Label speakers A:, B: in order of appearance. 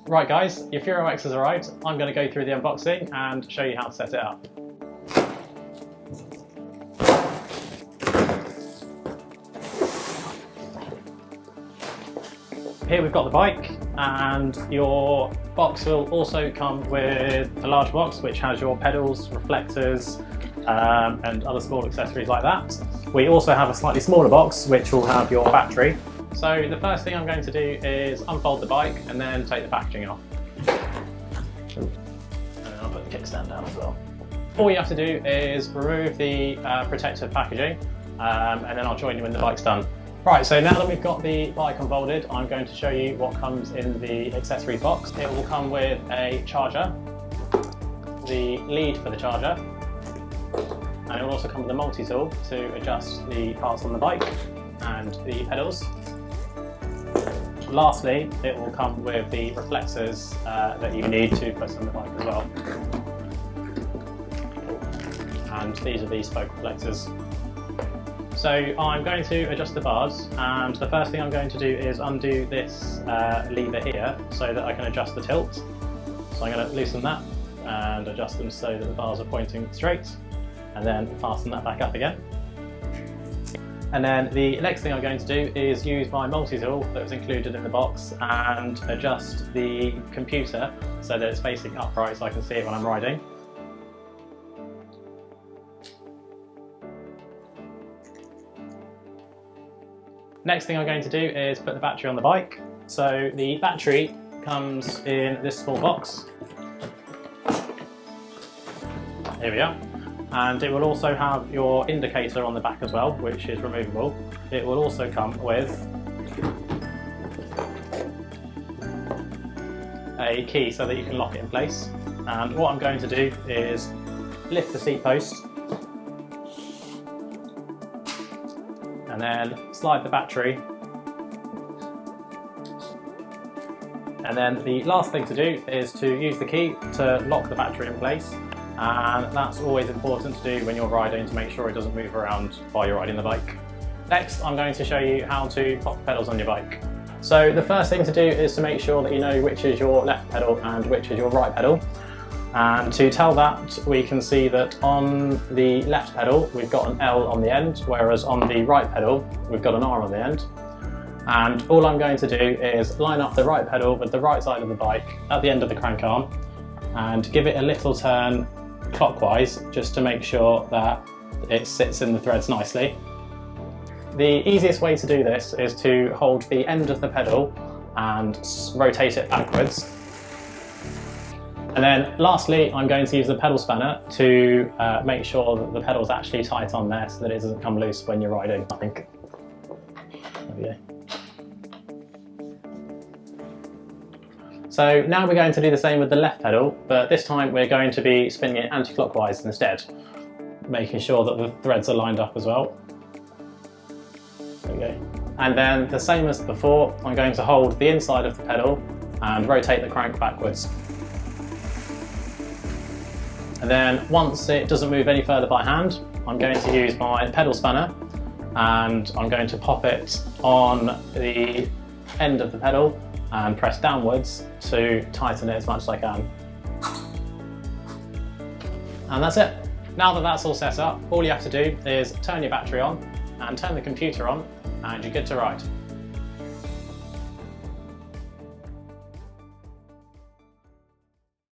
A: Right guys, your Furo X has arrived. I'm going to go through the unboxing and show you how to set it up. Here we've got the bike, and your box will also come with a large box which has your pedals, reflectors and other small accessories like that. We also have a slightly smaller box which will have your battery. So the first thing I'm going to do is unfold the bike and then take the packaging off. And I'll put the kickstand down as well. All you have to do is remove the protective packaging and then I'll join you when the bike's done. Right, so now that we've got the bike unfolded, I'm going to show you what comes in the accessories box. It will come with a charger, the lead for the charger, and it will also come with a multi-tool to adjust the parts on the bike and the pedals. Lastly, it will come with the reflectors that you need to put on the bike as well. And these are the spoke reflectors. So I'm going to adjust the bars, and the first thing I'm going to do is undo this lever here so that I can adjust the tilt. So I'm going to loosen that and adjust them so that the bars are pointing straight, and then fasten that back up again. And then the next thing I'm going to do is use my multi-tool that was included in the box and adjust the computer so that it's facing upright so I can see it when I'm riding. Next thing I'm going to do is put the battery on the bike. So the battery comes in this small box. Here we are. And it will also have your indicator on the back as well, which is removable. It will also come with a key so that you can lock it in place. And what I'm going to do is lift the seat post and then slide the battery. And then the last thing to do is to use the key to lock the battery in place. And that's always important to do when you're riding to make sure it doesn't move around while you're riding the bike. Next, I'm going to show you how to pop the pedals on your bike. So the first thing to do is to make sure that you know which is your left pedal and which is your right pedal. And to tell that, we can see that on the left pedal, we've got an L on the end, whereas on the right pedal, we've got an R on the end. And all I'm going to do is line up the right pedal with the right side of the bike at the end of the crank arm and give it a little turn clockwise just to make sure that it sits in the threads nicely. The easiest way to do this is to hold the end of the pedal and rotate it backwards. And then lastly, I'm going to use the pedal spanner to make sure that the pedal's actually tight on there so that it doesn't come loose when you're riding, I think. There we go. So now we're going to do the same with the left pedal, but this time we're going to be spinning it anti-clockwise instead, making sure that the threads are lined up as well. There we go. And then the same as before, I'm going to hold the inside of the pedal and rotate the crank backwards. And then once it doesn't move any further by hand, I'm going to use my pedal spanner and I'm going to pop it on the end of the pedal and press downwards to tighten it as much as I can. And that's it. Now that that's all set up, all you have to do is turn your battery on and turn the computer on and you're good to ride.